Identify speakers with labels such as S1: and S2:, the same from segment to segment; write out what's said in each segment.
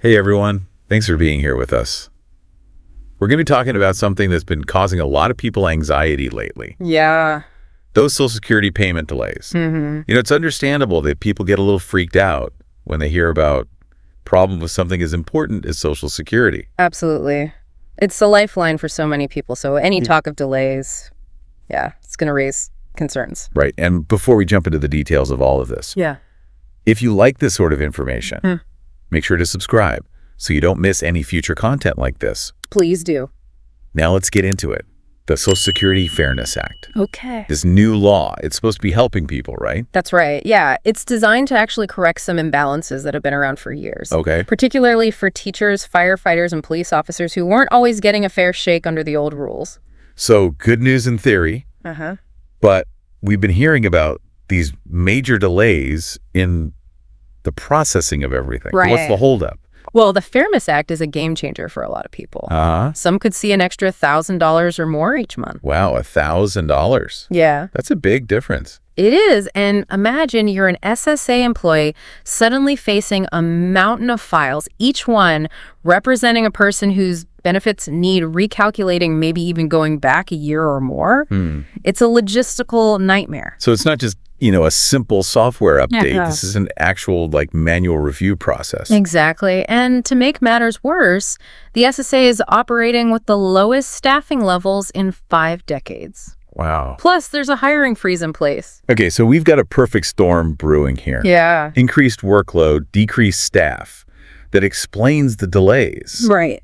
S1: Hey everyone, thanks for being here with us. We're going to be talking about something that's been causing a lot of people anxiety lately.
S2: Yeah.
S1: Those Social Security payment delays. It's understandable that people get a little freaked out when they hear about a problem with something as important as Social Security.
S2: Absolutely. It's the lifeline for so many people. So any talk of delays, it's going to raise concerns.
S1: Right. And before we jump into the details of all of this, if you like this sort of information, make sure to subscribe so you don't miss any future content like this.
S2: Please do.
S1: Now let's get into it. The Social Security Fairness Act.
S2: Okay.
S1: This new law, it's supposed to be helping people, right?
S2: That's right. Yeah. It's designed to actually correct some imbalances that have been around for years.
S1: Okay.
S2: Particularly for teachers, firefighters, and police officers who weren't always getting a fair shake under the old rules.
S1: So good news in theory, but we've been hearing about these major delays in the processing of everything.
S2: Right.
S1: What's the holdup?
S2: Well, the Fairness Act is a game changer for a lot of people. Some could see an extra $1,000 or more each month.
S1: Wow, $1,000.
S2: Yeah.
S1: That's a big difference.
S2: It is. And imagine you're an SSA employee suddenly facing a mountain of files, each one representing a person whose benefits need recalculating, maybe even going back a year or more. It's a logistical nightmare.
S1: So it's not just, a simple software update. This is an actual manual review process.
S2: Exactly. And to make matters worse, the SSA is operating with the lowest staffing levels in 5 decades.
S1: Wow.
S2: Plus, there's a hiring freeze in place.
S1: Okay, so we've got a perfect storm brewing here.
S2: Yeah.
S1: Increased workload, decreased staff. That explains the delays.
S2: Right.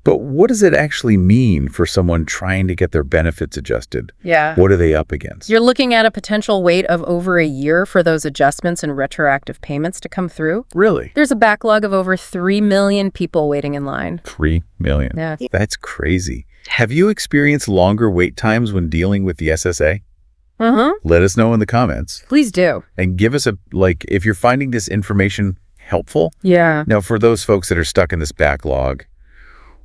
S1: But what does it actually mean for someone trying to get their benefits adjusted?
S2: Yeah.
S1: What are they up against?
S2: You're looking at a potential wait of over a year for those adjustments and retroactive payments to come through.
S1: Really?
S2: There's a backlog of over 3 million people waiting in line.
S1: 3 million?
S2: Yeah.
S1: That's crazy. Have you experienced longer wait times when dealing with the SSA? Let us know in the comments.
S2: Please do.
S1: And give us if you're finding this information helpful.
S2: Yeah.
S1: Now, for those folks that are stuck in this backlog,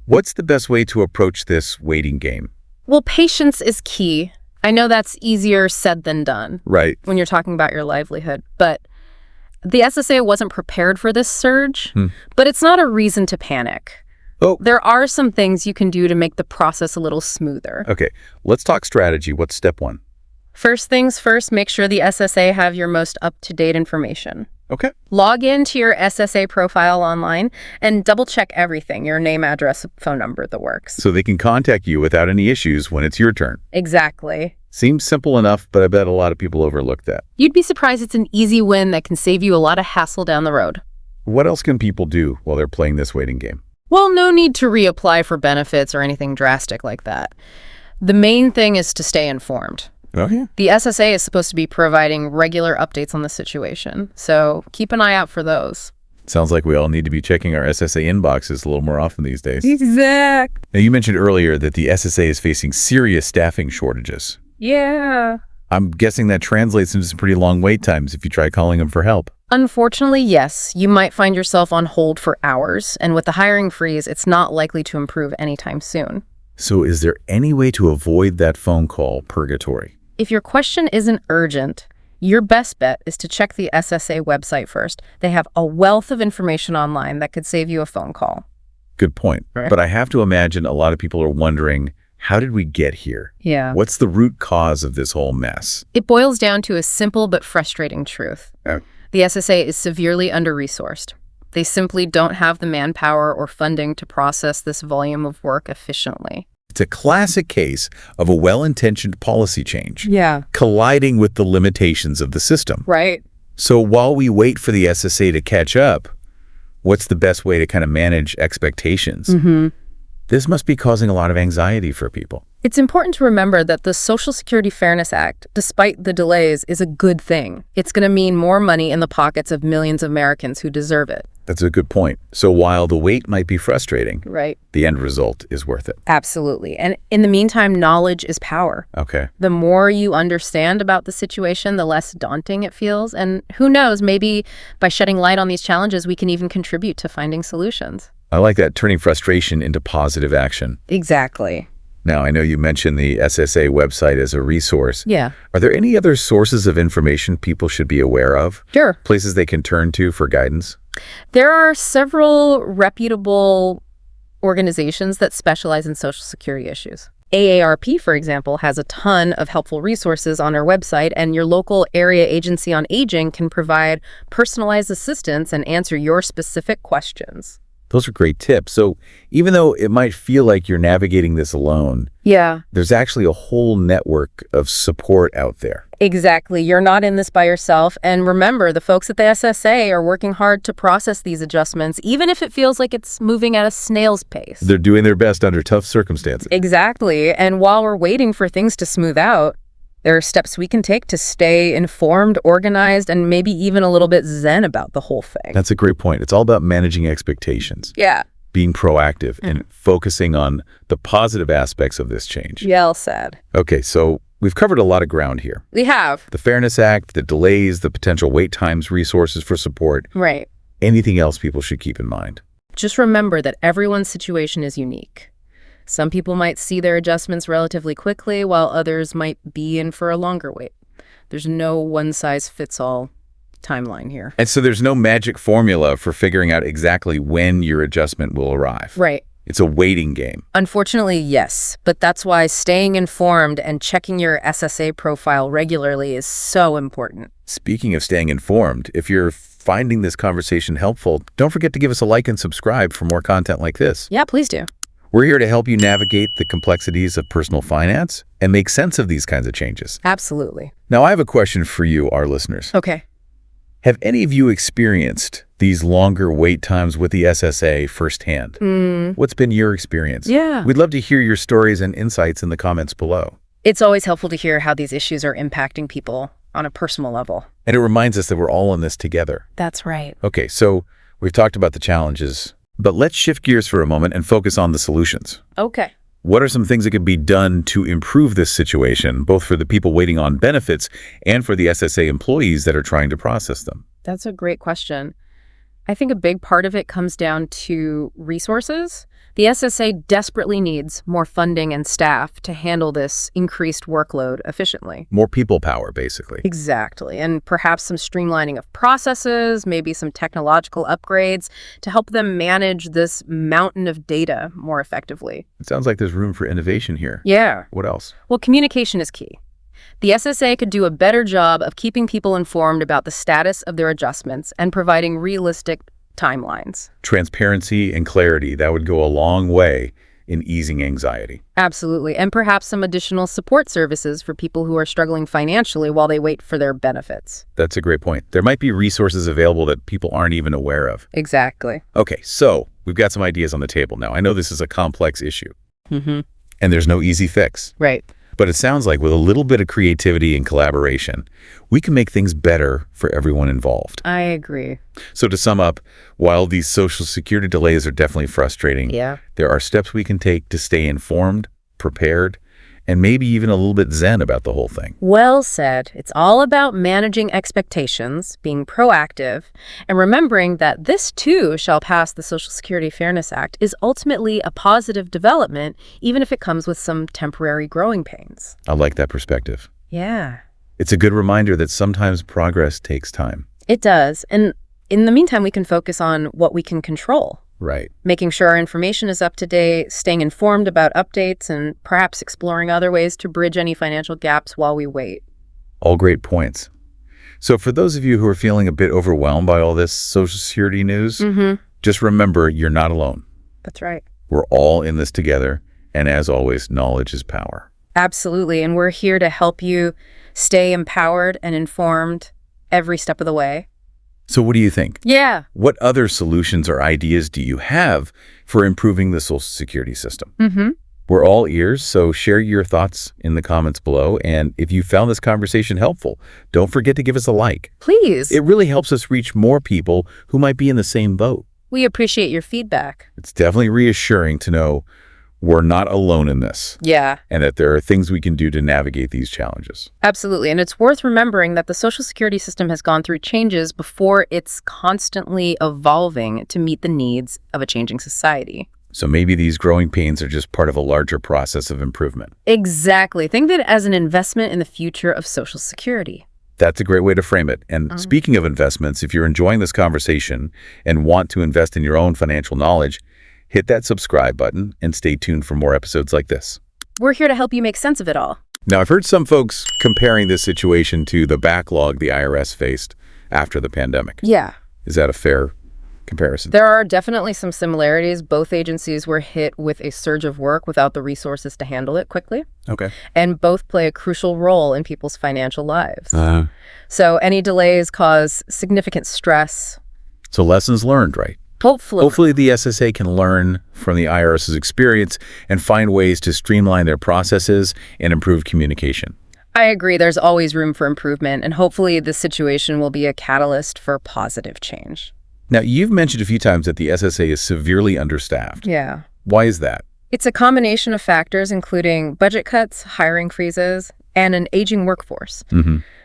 S1: what's the best way to approach this waiting game?
S2: Well, patience is key. I know that's easier said than done.
S1: Right.
S2: When you're talking about your livelihood. But the SSA wasn't prepared for this surge, but it's not a reason to panic.
S1: Oh.
S2: There are some things you can do to make the process a little smoother.
S1: Okay, let's talk strategy. What's step 1?
S2: First things first, make sure the SSA have your most up-to-date information.
S1: Okay.
S2: Log into your SSA profile online and double-check everything, your name, address, phone number, the works.
S1: So they can contact you without any issues when it's your turn.
S2: Exactly.
S1: Seems simple enough, but I bet a lot of people overlook that.
S2: You'd be surprised it's an easy win that can save you a lot of hassle down the road.
S1: What else can people do while they're playing this waiting game?
S2: Well, no need to reapply for benefits or anything drastic like that. The main thing is to stay informed.
S1: Oh, yeah.
S2: The SSA is supposed to be providing regular updates on the situation, so keep an eye out for those.
S1: Sounds like we all need to be checking our SSA inboxes a little more often these days.
S2: Exact.
S1: Now, you mentioned earlier that the SSA is facing serious staffing shortages.
S2: Yeah.
S1: I'm guessing that translates into some pretty long wait times if you try calling them for help.
S2: Unfortunately, yes. You might find yourself on hold for hours, and with the hiring freeze, it's not likely to improve anytime soon.
S1: So is there any way to avoid that phone call purgatory?
S2: If your question isn't urgent, your best bet is to check the SSA website first. They have a wealth of information online that could save you a phone call.
S1: Good point.
S2: Right.
S1: But I have to imagine a lot of people are wondering, how did we get here?
S2: Yeah.
S1: What's the root cause of this whole mess?
S2: It boils down to a simple but frustrating truth. The SSA is severely under-resourced. They simply don't have the manpower or funding to process this volume of work efficiently.
S1: It's a classic case of a well-intentioned policy change.
S2: Yeah.
S1: Colliding with the limitations of the system.
S2: Right.
S1: So while we wait for the SSA to catch up, what's the best way to kind of manage expectations? This must be causing a lot of anxiety for people.
S2: It's important to remember that the Social Security Fairness Act, despite the delays, is a good thing. It's going to mean more money in the pockets of millions of Americans who deserve it.
S1: That's a good point. So while the wait might be frustrating,
S2: Right.
S1: the end result is worth it.
S2: Absolutely. And in the meantime, knowledge is power.
S1: Okay.
S2: The more you understand about the situation, the less daunting it feels. And who knows, maybe by shedding light on these challenges, we can even contribute to finding solutions.
S1: I like that, turning frustration into positive action.
S2: Exactly.
S1: Now, I know you mentioned the SSA website as a resource.
S2: Yeah.
S1: Are there any other sources of information people should be aware of?
S2: Sure.
S1: Places they can turn to for guidance?
S2: There are several reputable organizations that specialize in Social Security issues. AARP, for example, has a ton of helpful resources on our website, and your local area agency on aging can provide personalized assistance and answer your specific questions.
S1: Those are great tips. So even though it might feel like you're navigating this alone,
S2: Yeah,
S1: there's actually a whole network of support out there.
S2: exactly. You're not in this by yourself. And remember, the folks at the SSA are working hard to process these adjustments, even if it feels like it's moving at a snail's pace.
S1: They're doing their best under tough circumstances.
S2: Exactly. And while we're waiting for things to smooth out, there are steps we can take to stay informed, organized, and maybe even a little bit zen about the whole thing.
S1: That's a great point. It's all about managing expectations,
S2: Yeah.
S1: being proactive, and focusing on the positive aspects of this change.
S2: Well said.
S1: Okay, so we've covered a lot of ground here.
S2: We have.
S1: The Fairness Act, the delays, the potential wait times, resources for support.
S2: Right.
S1: Anything else people should keep in mind?
S2: Just remember that everyone's situation is unique. Some people might see their adjustments relatively quickly, while others might be in for a longer wait. There's no one-size-fits-all timeline here.
S1: And so there's no magic formula for figuring out exactly when your adjustment will arrive.
S2: Right.
S1: It's a waiting game.
S2: Unfortunately, yes. But that's why staying informed and checking your SSA profile regularly is so important.
S1: Speaking of staying informed, if you're finding this conversation helpful, don't forget to give us a like and subscribe for more content like this.
S2: Yeah, please do.
S1: We're here to help you navigate the complexities of personal finance and make sense of these kinds of changes.
S2: Absolutely.
S1: Now, I have a question for you, our listeners.
S2: Okay.
S1: Have any of you experienced these longer wait times with the SSA firsthand? What's been your experience?
S2: Yeah.
S1: We'd love to hear your stories and insights in the comments below.
S2: It's always helpful to hear how these issues are impacting people on a personal level.
S1: And it reminds us that we're all in this together.
S2: That's right.
S1: Okay, so we've talked about the challenges, but let's shift gears for a moment and focus on the solutions.
S2: Okay.
S1: What are some things that could be done to improve this situation, both for the people waiting on benefits and for the SSA employees that are trying to process them?
S2: That's a great question. I think a big part of it comes down to resources. The SSA desperately needs more funding and staff to handle this increased workload efficiently.
S1: More people power, basically.
S2: Exactly. And perhaps some streamlining of processes, maybe some technological upgrades to help them manage this mountain of data more effectively.
S1: It sounds like there's room for innovation here.
S2: Yeah.
S1: What else?
S2: Well, communication is key. The SSA could do a better job of keeping people informed about the status of their adjustments and providing realistic timelines.
S1: Transparency and clarity, that would go a long way in easing anxiety.
S2: Absolutely. And perhaps some additional support services for people who are struggling financially while they wait for their benefits.
S1: That's a great point. There might be resources available that people aren't even aware of.
S2: Exactly.
S1: Okay, so we've got some ideas on the table now. I know this is a complex issue,
S2: Mm-hmm.
S1: and there's no easy fix.
S2: Right.
S1: But it sounds like with a little bit of creativity and collaboration, we can make things better for everyone involved.
S2: I agree.
S1: So to sum up, while these Social Security delays are definitely frustrating,
S2: Yeah.
S1: there are steps we can take to stay informed, prepared, and maybe even a little bit zen about the whole thing.
S2: Well said. It's all about managing expectations, being proactive, and remembering that this too shall pass. The Social Security Fairness Act is ultimately a positive development, even if it comes with some temporary growing pains.
S1: I like that perspective.
S2: Yeah,
S1: It's a good reminder that sometimes progress takes time.
S2: it does. And in the meantime, we can focus on what we can control.
S1: Right.
S2: Making sure our information is up to date, staying informed about updates, and perhaps exploring other ways to bridge any financial gaps while we wait.
S1: All great points. So for those of you who are feeling a bit overwhelmed by all this Social Security news, just remember you're not alone.
S2: That's right.
S1: We're all in this together. And as always, knowledge is power.
S2: Absolutely. And we're here to help you stay empowered and informed every step of the way.
S1: So what do you think?
S2: Yeah.
S1: What other solutions or ideas do you have for improving the Social Security system? We're all ears, so share your thoughts in the comments below. And if you found this conversation helpful, don't forget to give us a like.
S2: Please.
S1: It really helps us reach more people who might be in the same boat.
S2: We appreciate your feedback.
S1: It's definitely reassuring to know we're not alone in this,
S2: Yeah,
S1: and that there are things we can do to navigate these challenges.
S2: absolutely. And it's worth remembering that the Social Security system has gone through changes before it's constantly evolving to meet the needs of a changing society.
S1: So maybe these growing pains are just part of a larger process of improvement.
S2: Exactly. Think of it as an investment in the future of Social Security.
S1: That's a great way to frame it. And speaking of investments, if you're enjoying this conversation and want to invest in your own financial knowledge, hit that subscribe button and stay tuned for more episodes like this.
S2: We're here to help you make sense of it all.
S1: Now, I've heard some folks comparing this situation to the backlog the IRS faced after the pandemic.
S2: Yeah.
S1: Is that a fair comparison?
S2: There are definitely some similarities. Both agencies were hit with a surge of work without the resources to handle it quickly.
S1: Okay.
S2: And both play a crucial role in people's financial lives. So any delays cause significant stress.
S1: So lessons learned, right? Hopefully the SSA can learn from the IRS's experience and find ways to streamline their processes and improve communication.
S2: I agree. There's always room for improvement, and hopefully this situation will be a catalyst for positive change.
S1: Now, you've mentioned a few times that the SSA is severely understaffed.
S2: Yeah.
S1: Why is that?
S2: It's a combination of factors, including budget cuts, hiring freezes, and an aging workforce.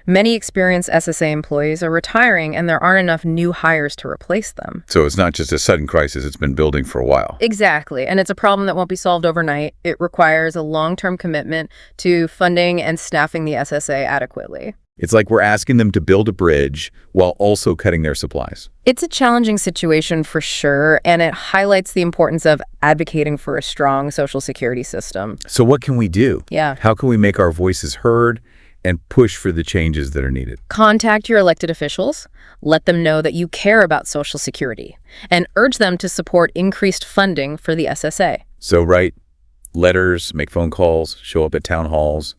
S2: Many experienced SSA employees are retiring, and there aren't enough new hires to replace them.
S1: So it's not just a sudden crisis, it's been building for a while.
S2: Exactly, and it's a problem that won't be solved overnight. It requires a long-term commitment to funding and staffing the SSA adequately.
S1: It's like we're asking them to build a bridge while also cutting their supplies.
S2: It's a challenging situation for sure, and it highlights the importance of advocating for a strong Social Security system.
S1: So what can we do?
S2: Yeah.
S1: How can we make our voices heard and push for the changes that are needed?
S2: Contact your elected officials, let them know that you care about Social Security, and urge them to support increased funding for the SSA.
S1: So write letters, make phone calls, show up at town halls,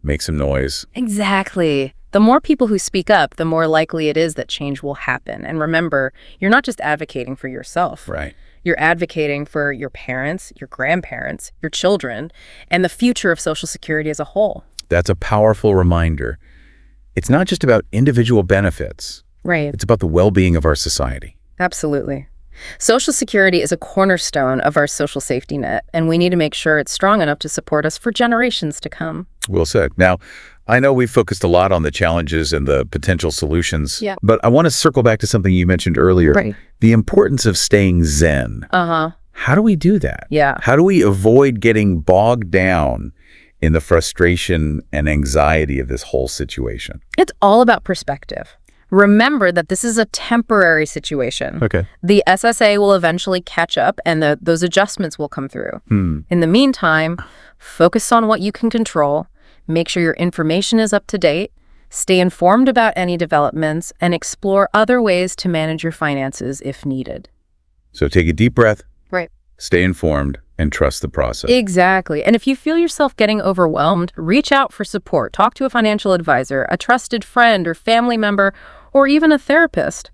S1: make some noise.
S2: Exactly. The more people who speak up, the more likely it is that change will happen. And remember, you're not just advocating for yourself.
S1: Right.
S2: You're advocating for your parents, your grandparents, your children, and the future of Social Security as a whole.
S1: That's a powerful reminder. It's not just about individual benefits.
S2: Right.
S1: It's about the well-being of our society.
S2: Absolutely. Social Security is a cornerstone of our social safety net, and we need to make sure it's strong enough to support us for generations to come.
S1: Well said. Now, I know we've focused a lot on the challenges and the potential solutions,
S2: Yeah.
S1: but I want to circle back to something you mentioned earlier.
S2: Right.
S1: The importance of staying zen. How do we do that?
S2: Yeah.
S1: How do we avoid getting bogged down in the frustration and anxiety of this whole situation?
S2: It's all about perspective. Remember that this is a temporary situation.
S1: Okay.
S2: The SSA will eventually catch up, and those adjustments will come through. In the meantime, focus on what you can control, make sure your information is up to date, stay informed about any developments, and explore other ways to manage your finances if needed.
S1: So take a deep breath,
S2: Right.
S1: stay informed, and trust the process.
S2: Exactly. And if you feel yourself getting overwhelmed, reach out for support. Talk to a financial advisor, a trusted friend or family member, or even a therapist.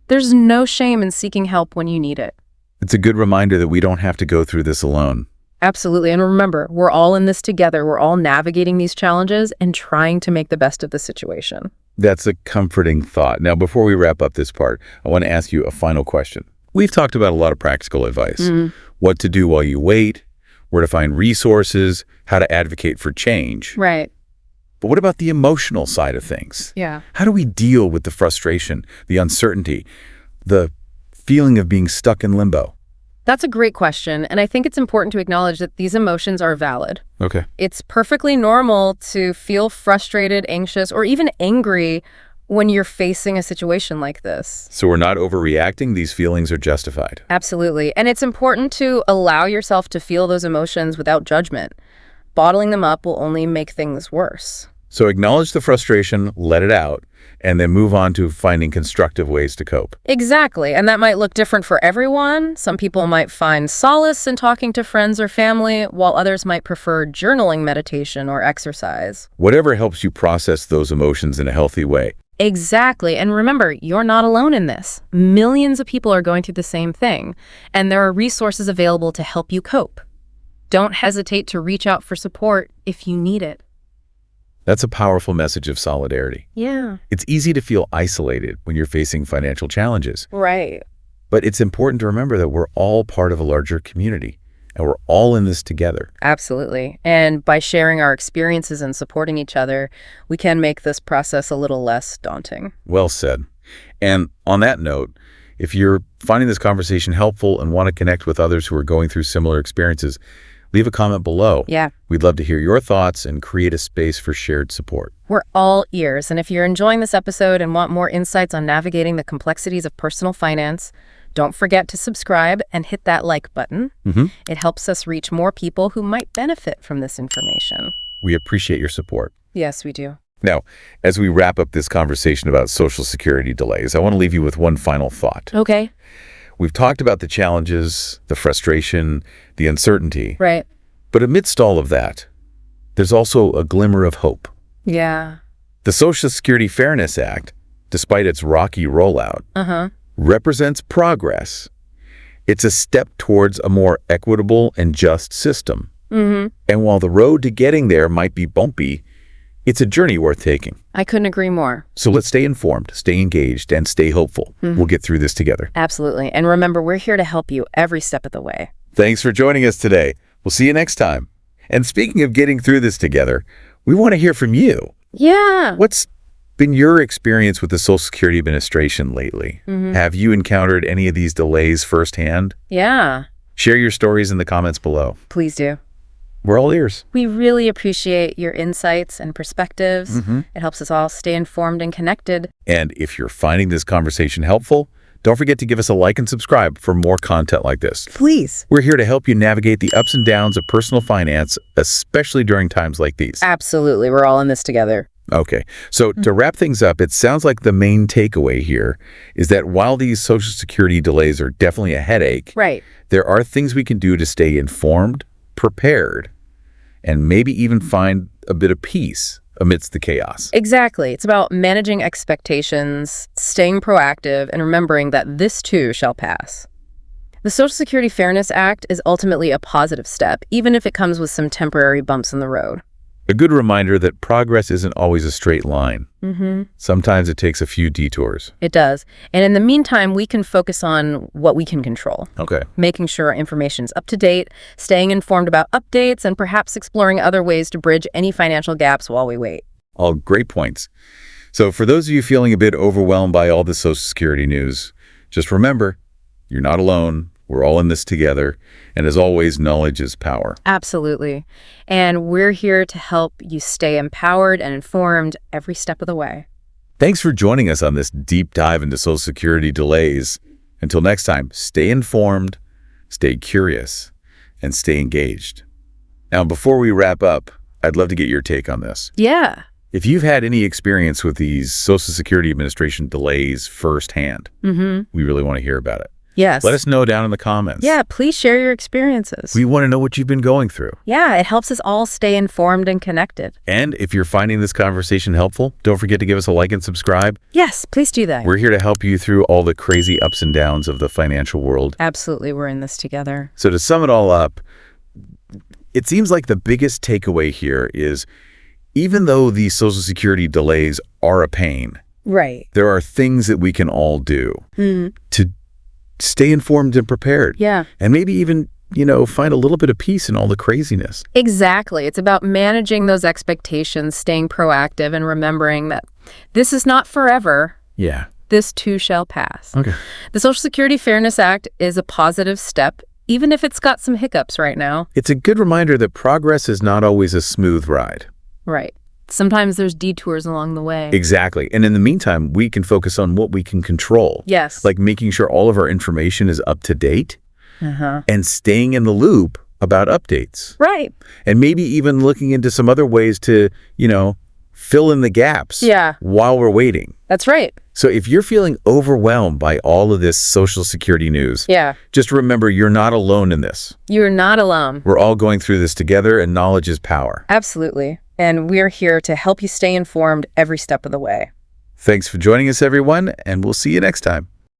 S2: There's no shame in seeking help when you need it.
S1: It's a good reminder that we don't have to go through this alone.
S2: Absolutely. And remember, we're all in this together. We're all navigating these challenges and trying to make the best of the situation.
S1: That's a comforting thought. Now, before we wrap up this part, I want to ask you a final question. We've talked about a lot of practical advice. What to do while you wait, where to find resources, how to advocate for change.
S2: Right.
S1: But what about the emotional side of things?
S2: Yeah.
S1: How do we deal with the frustration, the uncertainty, the feeling of being stuck in limbo?
S2: That's a great question. And I think it's important to acknowledge that these emotions are valid.
S1: Okay.
S2: It's perfectly normal to feel frustrated, anxious, or even angry when you're facing a situation like this.
S1: So we're not overreacting. These feelings are justified.
S2: Absolutely. And it's important to allow yourself to feel those emotions without judgment. Bottling them up will only make things worse.
S1: So acknowledge the frustration, let it out, and then move on to finding constructive ways to cope.
S2: Exactly. And that might look different for everyone. Some people might find solace in talking to friends or family, while others might prefer journaling, meditation, or exercise.
S1: Whatever helps you process those emotions in a healthy way.
S2: Exactly. And remember, you're not alone in this. Millions of people are going through the same thing, and there are resources available to help you cope. Don't hesitate to reach out for support if you need it.
S1: That's a powerful message of solidarity.
S2: Yeah.
S1: It's easy to feel isolated when you're facing financial challenges,
S2: Right.
S1: but it's important to remember that we're all part of a larger community, and we're all in this together.
S2: Absolutely. And by sharing our experiences and supporting each other, we can make this process a little less daunting.
S1: Well said. And on that note, if you're finding this conversation helpful and want to connect with others who are going through similar experiences, leave a comment below.
S2: Yeah.
S1: We'd love to hear your thoughts and create a space for shared support.
S2: We're all ears, and if you're enjoying this episode and want more insights on navigating the complexities of personal finance, don't forget to subscribe and hit that like button. It helps us reach more people who might benefit from this information.
S1: We appreciate your support.
S2: Yes, we do.
S1: Now, as we wrap up this conversation about Social Security delays, I want to leave you with one final thought.
S2: Okay.
S1: We've talked about the challenges, the frustration, the uncertainty.
S2: Right.
S1: But amidst all of that, there's also a glimmer of hope.
S2: Yeah.
S1: The Social Security Fairness Act, despite its rocky rollout, represents progress. It's a step towards a more equitable and just system. And while the road to getting there might be bumpy, it's a journey worth taking.
S2: I couldn't agree more.
S1: So let's stay informed, stay engaged, and stay hopeful. We'll get through this together.
S2: Absolutely. And remember, we're here to help you every step of the way.
S1: Thanks for joining us today. We'll see you next time. And speaking of getting through this together, we want to hear from you.
S2: Yeah.
S1: What's been your experience with the Social Security Administration lately? Have you encountered any of these delays firsthand?
S2: Yeah.
S1: Share your stories in the comments below.
S2: Please do.
S1: We're all ears.
S2: We really appreciate your insights and perspectives. It helps us all stay informed and connected.
S1: And if you're finding this conversation helpful, don't forget to give us a like and subscribe for more content like this.
S2: Please.
S1: We're here to help you navigate the ups and downs of personal finance, especially during times like these.
S2: Absolutely. We're all in this together.
S1: Okay, so to wrap things up, it sounds like the main takeaway here is that while these Social Security delays are definitely a headache,
S2: Right.
S1: there are things we can do to stay informed, prepared, and maybe even find a bit of peace amidst the chaos.
S2: Exactly. It's about managing expectations, staying proactive, and remembering that this too shall pass. The Social Security Fairness Act is ultimately a positive step, even if it comes with some temporary bumps in the road.
S1: A good reminder that progress isn't always a straight line. Sometimes it takes a few detours.
S2: It does. And in the meantime, we can focus on what we can control.
S1: Okay.
S2: Making sure our information's up to date, staying informed about updates, and perhaps exploring other ways to bridge any financial gaps while we wait.
S1: All great points. So for those of you feeling a bit overwhelmed by all the Social Security news, just remember, you're not alone. We're all in this together. And as always, knowledge is power.
S2: Absolutely. And we're here to help you stay empowered and informed every step of the way.
S1: Thanks for joining us on this deep dive into Social Security delays. Until next time, stay informed, stay curious, and stay engaged. Now, before we wrap up, I'd love to get your take on this.
S2: Yeah.
S1: If you've had any experience with these Social Security Administration delays firsthand, we really want to hear about it.
S2: Yes.
S1: Let us know down in the comments.
S2: Yeah, please share your experiences.
S1: We want to know what you've been going through.
S2: Yeah, it helps us all stay informed and connected.
S1: And if you're finding this conversation helpful, don't forget to give us a like and subscribe.
S2: Yes, please do that.
S1: We're here to help you through all the crazy ups and downs of the financial world.
S2: Absolutely, we're in this together.
S1: So to sum it all up, it seems like the biggest takeaway here is even though these Social Security delays are a pain,
S2: Right.
S1: there are things that we can all do to stay informed and prepared.
S2: Yeah.
S1: And maybe even, find a little bit of peace in all the craziness.
S2: Exactly. It's about managing those expectations, staying proactive, and remembering that this is not forever.
S1: Yeah.
S2: This too shall pass.
S1: Okay.
S2: The Social Security Fairness Act is a positive step, even if it's got some hiccups right now.
S1: It's a good reminder that progress is not always a smooth ride.
S2: Right. Sometimes there's detours along the way.
S1: Exactly. And in the meantime, we can focus on what we can control.
S2: Yes.
S1: Like making sure all of our information is up to date and staying in the loop about updates.
S2: Right.
S1: And maybe even looking into some other ways to, fill in the gaps while we're waiting.
S2: That's right.
S1: So if you're feeling overwhelmed by all of this Social Security news,
S2: Yeah.
S1: just remember you're not alone in this.
S2: You're not alone.
S1: We're all going through this together, and knowledge is power.
S2: Absolutely. And we're here to help you stay informed every step of the way.
S1: Thanks for joining us, everyone, and we'll see you next time.